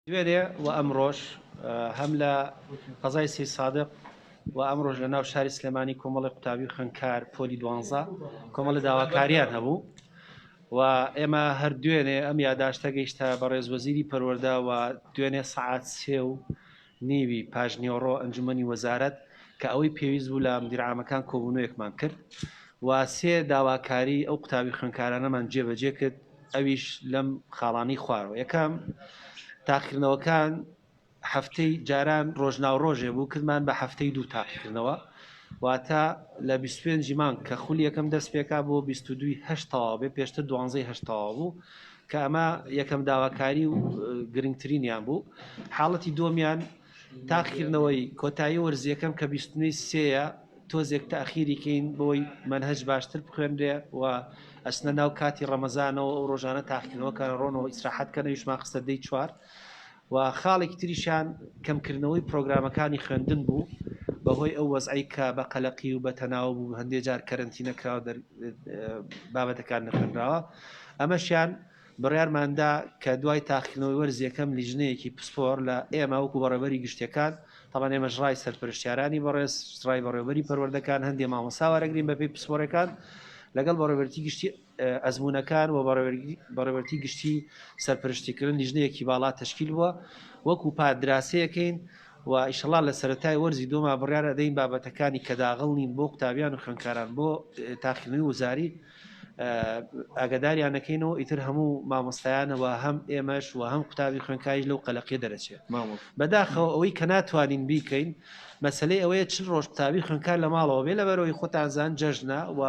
دوێنێ و ئەمڕۆژ هەم لە قەزای سی سادق و ئەمڕۆژ لە ناو شاری سلێمانی کۆمەڵی قوتابی خوێندکار پۆلی 12 کۆمەڵی داواکاریان هەبوو و ئێمە هەر دوێنێ ئەم یاداشتە گەیشتە بە ڕێزوەزیری پەروەردە و دوێنێ سەعات 3:30 پاژنیۆڕۆ ئەنجومەنی وەزارەت کە ئەوەی پێویست بوو لە مدیرعامەکان کۆبوونەوەیەکمان کرد و سێ داواکاری ئەو قوتابی خوێندکارانەمان جێبەجێ کرد ئەویش لەم خاڵانی خوارەوە. یەکەم تاقیکردنەوەکان هەفتەی جاران ڕۆژناوڕۆژێ بوو کردمان بە هەفتەی 2 تاقیکردنەوە واتە لە 25 مانگ کە خولی یەکەم دەست پێکا بۆ 22/8 بێ پێشتر 12/8 بوو کە ئەمە یەکەم داواکاری و گرنگترینیان بوو. حاڵەتی دۆمیان تاقیکردنەوەی کۆتایی وەرزیەکەم کە 23ە تۆزێک تاخیریکەین بۆی منهج باشتر بخوێنرێ و ئەسنە ناو کاتی ڕەمەزانەوە ئەو ڕۆژانە تاقیکردنەوەکان ڕۆنەوە ئیسراحەتکەنە ویشمان خستە دەی 4 و خاڵێکی تریشان کەمکردنەوەی پرۆگرامەکانی خوێندن بوو بەهۆی ئەو وەزعی کە بە قەلەقی و بە تەناو بوو هەندێک جار کەرەنتینەکراوە بابەتەکان نەخوێنراوە. ئەمەشیان بڕیارماندا کە دوای تاقیکردنەوەی وەرزیەکەم لیژنەیەکی پسپۆر لە ئێمە وەکو بەڕێوەبەری گشتەکان تاوان ئێمە ژڕای سەرپەرشتیارانی بەڕێز ڕای بەڕێوەبەری پەروەردەکان هەندێک مامۆستا وەرەگرین بەپێی پسپۆرەکان لەگەڵ بەڕێوەبەری گشتی ئەزمونونەکان و بەڕێوەبەری گشتی سەرپەرشتیکردن لیژنەیەکی باڵا تەشکیل بووە وەکو پادراسەیەکەین و ئیشەڵا لە سەرەتای وەرزی دۆما بڕیارە دەین بابەتەکانی کە داغڵ نین بۆ قوتابیان و خوێندکاران بۆ تاقیکردنەوەی وزاری ئاگداریانەکەینەوە ئیتر هەموو مامۆستایانەوە هەم ئێمەش و هەم قوتابی خوێندکاریش لەو قەلەقیە دەرەچێت. بەداخەوە ئەوەی کە ناتوانین بیکەین مەسلەی ئەوەیە چ ڕۆژ قوتابی خوێندکار لە ماڵەوە بێ لەبەرەوەی خۆتانزان جەژنە و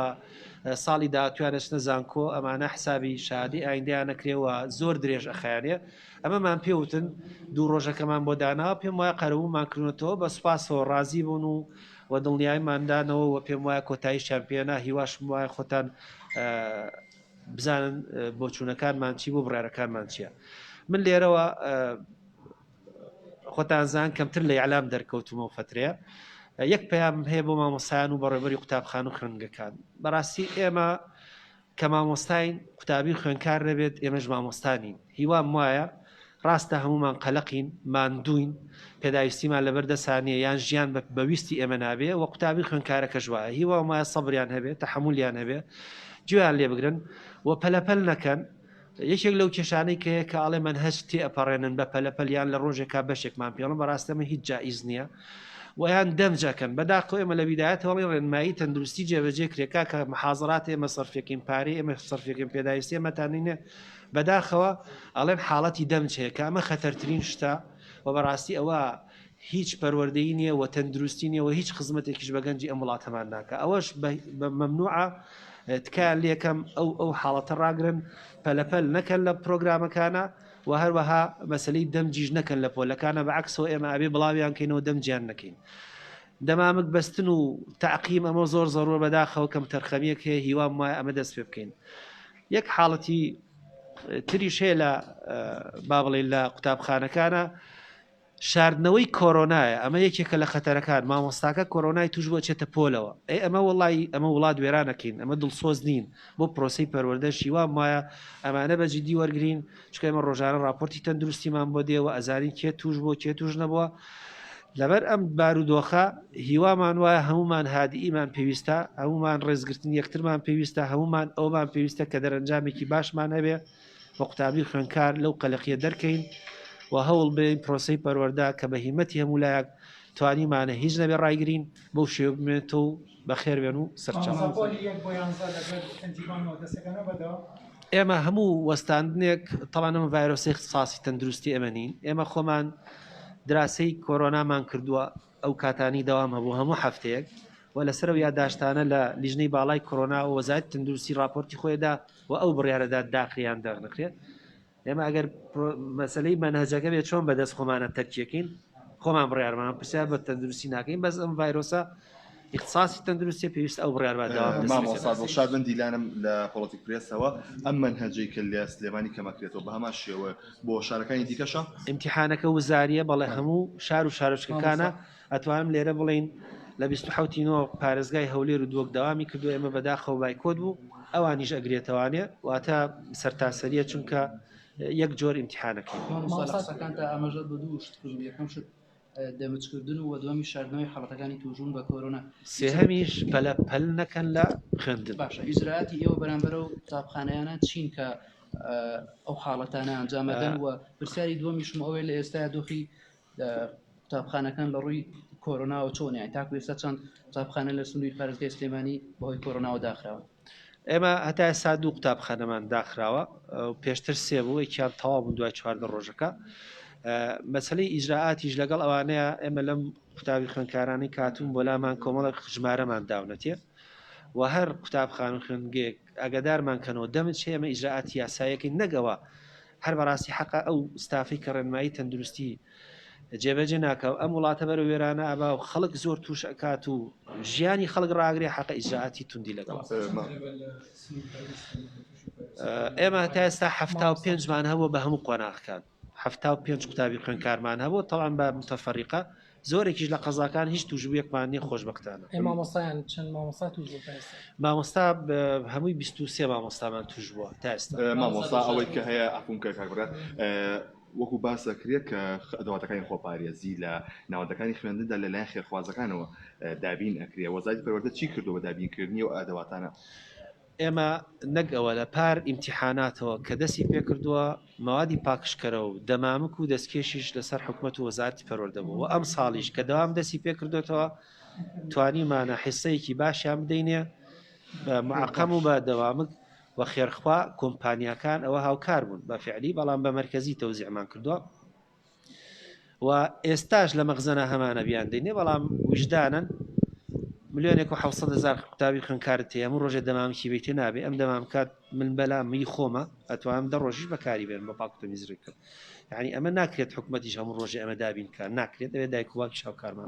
ساڵی داهاتوانش نەزانکۆ ئەمانە حسابی شادی ئایندیان نەکرێەوە زۆر درێژ ئەخیانێ ئەمەمان پێوتن دوو ڕۆژەکەمان بۆ داناوە پێم وایە قەرەبوومان کردنەوە بە سوپاسەوە ڕازی بوون و دڵنیایماندانەوە و پێم وایە کۆتایی چمپیۆنا هیواشم وایە خۆتان بزانن بۆ چوونەکانمان چی بۆ بڕارەکانمان چییە. من لێرەوە خۆتانزان کەمتر لە یعلام دەرکەوتمەوە فترەیە یەک پەیام هەیە بۆ مامۆستایان و بەڕێوەبەری قوتابخان و خوێندنگەکان. بەڕاستی ئێمە کە مامۆستاین قوتابی خوێندکار نەبێت ئێمەش مامۆستانین. هیوام وایە ڕاستە هەمومان قەلەقین ماندوین پێداویستیمان لەبەردەسانیە یان ژیان بەویستی ئێمە نابێ و قوتابی خوێندکارەکەش وایە هیوام وایە سەبریان هەبێت تەحەمولیان هەبێ گوێیان لێ بگرن و پەلەپەل نەکەن. یەکێک لەو کێشانەی کە کە ئاڵێ منهج تێ ئەپەڕێنن بە پەلەپەلیان لە ڕۆژێکا بەشێکمان پێڵم بەڕاستەمە هیچ جائیز نییە ویان دەمجەکەن بەداخۆ ئێمە لە بیدایەتەوەڵی ڕێنمایی تەندروستی جێبەجێ کرێکا کە محازڕات ئێمە سەرفێکین پارەی ئێمە سەرفێکین پێداویستی ئێمەتانینە بەداخەوە ئەڵێن حاڵەتی دەمچەیە کە ئەمە خەتەرترین شتە و بەڕاستی ئەوە هیچ پەروەردەی نییە و تەندروستی نییە و هیچ خزمەتێکیش بەگەنجی ئەم وڵاتەمان ناکە ئەوەش مەمنوعە تکایان لێکەم ئەو حاڵەتە ڕاگرن پەلەپەل نەکەن لە پرۆگرامەکانە و هەروەها مەسلەی دەمجیش نەکەن لە پۆلەکانە بەعکسەوە ئێمە ئەبێ بڵاویان کەینەوە دەمجیان نەکەین. دەمامک بەستن و تاقیم ئەمە زۆر زەڕۆر بەداخەوە کەم تەرخەمیەک هەیە هیوام وایە ئەمە دەست پێ بکەین. یەک حاڵەتی تریش هەیە لە با بڵێ لە قوتابخانەکانە شاردنەوەی کۆرۆنایە ئەمە یەکێکە لە خەتەرەکان مامۆستاکە کۆرۆنای توش بۆ چێتە پۆلەوە ئەمە وڵی ئەمە وڵات وێرانەکەین ئەمە دڵسۆز نین بۆ پرۆسی پەروەردەشی وام وایە ئەمانە بەجددی وەرگین چکە ئێمە ڕۆژانە راپۆرتی تەندروستیمان بۆ دێەوە ئەزانین کێ توش بۆ کێ توش نەبووە لەبەر ئەم بارودۆخە هیوامان وایە هەمومان هادئیمان پێویستە هەمومان ڕێزگرتن یەکترمان پێویستە هەمومان ئەومان پێویستە کە دەرەنجامێکی باشمان هەبێ بە قوتابی خوێندکار لەو قەلەقیە دەرکەین و هەوڵ بێن پرۆسی پەروەردە کە بە هیمەتی هەمولایەک توانیمانە هیچ نەبێ ڕایگرین بەو شێوە بمێنێتەوە بەخێر بێن و سەرچاو. ئێمە هەموو وەستاندنێک تەڵانەمە ڤایرۆسی اختصاسی تەندروستی ئێمە نین ئێمە خۆمان دراسی کۆرۆنامان کردووە ئەو کاتانی دەوام هەبوو هەموو هەفتەیەک و لەسەر یادداشتانە لە لیژنەی باڵای کۆرۆنا و وەزارەتی تەندروستی راپۆرتی خۆیدا و ئەو بڕیارەدا داخیان دەغنەکرێت. ئێمە ئەگەر مەسلەی مەنهەجەکە بێت چۆن بەدەست خۆمانە تەرکیەکەین خۆمان بڕیارمان پرسیار بە تەندروستی ناکەین بەس ئەم ڤایرۆسە اختصاسی تەندروستی پێویست ئەو بڕیارمان داوام مامۆستا بن دیلانم لە پۆڵیتیک پرێسەوە ئەم منهەجەی کە لە سلێمانی کەمەکرێتەوە بە هەمان شێوە بۆ شارەکانی دیکەشە ئیمتیحانەکە وزاریە بەڵێ هەموو شار و شارۆچکەکانە ئەتوانم لێرە بڵین لە 27 پارێزگای هەولێر و دووەک داوامی کردو ئێمە بەداخەوە بایکۆت بوو ئەوانیش ئەگرێتەوانێ واتە سەرتاسەریە چونکە یەک جۆر ئیمتیحانەکەین. مامۆستاکانتە ئاماژە بە دوو شت کرد یەکەم شت دەمەچکردن و دومی شاردنەوەی حڵەتەکانی توژون بە کۆرۆنا سێهەمیش پەل نەکەن لە خوێندن. باشە ئیجرراعاتی ئێوە بەرامبەر و قوتابخانەیانە چین کە ئەو حاڵەتانە ئەنجامەدەن و پرسیاری دووەمیشم ئەوەیە لە ئێستا دۆخی قوتابخانەکان لە ڕووی کۆرۆناوە چۆن یان تاکو ئێستا چەند قوتابخانە لە سنووری پارێزگای سلێمانی بەهۆی کۆرۆناوە داخراوە. ئێمە هەتا ئێستا دوو قوتابخانەمان داخراوە پێشتر سێ بوو یەکیان تەواو بوون دوای 14 ڕۆژەکە. مەسلەی ئیجرراعاتیش لەگەڵ ئەوانەیە ئێمە لەم قوتابی خوێندکارانی کاتوون بۆ لامان کۆمەڵک ژمارەمان داونەتێ و هەر قوتابخان و خوێندگەیەک ئەگەدارمان کەنەوە دەمت چێ ئەمە ئیجرراعاتی یاسایەکەی نەگەوە هەر بەڕاستی حەقا ئەو ستافی کە ڕێنمایی تەندروستی جێبەجێ ناکەو ئەم وڵاتە بەرە وێرانە ئەبا و خەڵک زۆر توش ئەکات و ژیانی خەڵک ڕاگرێ حەقە ئیجرراعاتی توندی لەگەڵ. ئێمە هەتا ئێستا 75مان هەبوو بە هەموو قۆناغەکان 75 قوتابی خوێندکارمان هەبوو تەڵام بە متەفەریقە زۆرێکیش لە قەزاکان هیچ توژبوویەکمان نیە خۆشبەختانە. مامۆستایان چەند مامۆستا توش بوو؟ مامۆستا هەمووی 23 مامۆستامان توش بووە تا ئێستا. مامۆستا ئەوەی کە هەیە ئەفونکە کاکبرات وەکو باسەکرێت کە ئەدەواتەکانی خۆپارێزی لە ناوەندەکانی خوێندندا لەلایەن خێرخوازەکانەوە دابین ئەکرێ وەزارەتی پەروەردە چی کردو بە دابینکردنی و ئەدەواتانە؟ ئێمە نەک ئەوە لە پار ئیمتیحاناتەوە کە دەستی پێ کردووە موادی پاکشکەرە و دەمامک و دەستکێشیش لەسەر حکوومەت و وەزارەتی پەروەردە بوو و ئەم ساڵیش کە دەوام دەستی پێ کردوێتەوە توانیمانە حیسەیەکی باشیان بدەینێ بە معقەم و بە دەوامک و خێرخوا کۆمپانیاکان ئەوە هاوکار بوون بە فعلی بەڵام بە مەرکەزی تەوزیعمان کردووە و ئێستاش لە مەخزەنە هەمانە بیان دەینێ بەڵام وجدانن 1,700,000 قوتابی خوێندکارت هەیە هەموو ڕۆژێ دەمامکی بێتێ نابێ ئەم دەمامکات من بەلا می خۆمە ئەتوانم دە ڕۆژیش بەکاری بێن بە پاکتەمیزڕی کرد یعنی ئەمە ناکرێت حکوومەتیش هەموو ڕۆژێ ئەمە دابینکە ناکرێت دەوێت دایک وواکی شاوکارمان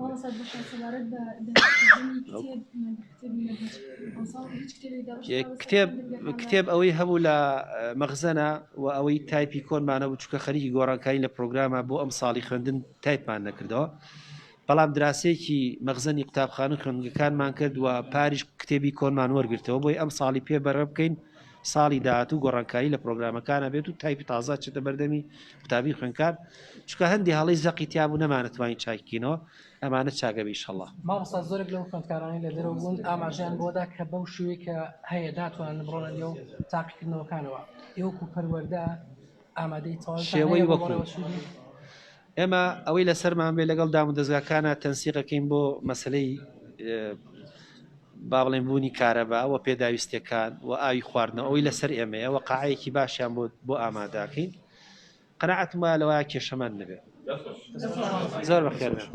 کتێب ئەوەی هەبوو لە مەخزەنە و ئەوەی تایپی کۆنمانە بوو چکە خەریکی گۆڕانکاری لە پرۆگرامە بۆ ئەم ساڵی خوێندن تایپمان نەکردەوە بەڵام دراسەیەکی مەخزەنی قوتابخانە خوێندنگەکانمان کرد و پاریش کتێبی کۆنمان وەرگرتەوە بۆی ئەم ساڵی پێ بەڕێ بکەین ساڵی داهاتوو گۆڕانکاری لە پرۆگرامەکانە بێت و تایپی تازە چێتە بەردەمی قوتابی خوێندکار چکە هەندی هەڵی زەقی تیابوو نەمانەتوانین چاکینەوە ئەمانە چاگەبی ئینشەڵڵا. مامۆستا زۆرێک لەو خوێندکارانی لە دەرەوە بوون ئاماژیان بۆدا کە بەو شێوەیە کە هەیە داتوانن بڕۆنە لێو تاقیکردنەوەکانەوە ئێوەکو پەروەردە ئامادەی شێوەی وەکو ئێمە ئەوەی لەسەرمان بێ لەگەڵ دام و دەستگاکانە تەنسیقەکەین بۆ مەسلەی با بڵێن بوونی کارەبا و پێداویستەکان و ئاوی خواردنەوە ئەوەی لەسەر ئێمەیە و قاعەیەکی باشیان بۆ ئاماداکەین قەناعەتم وایە لەوایە کێشەمان نەبێت. زۆر بەخێر بێن.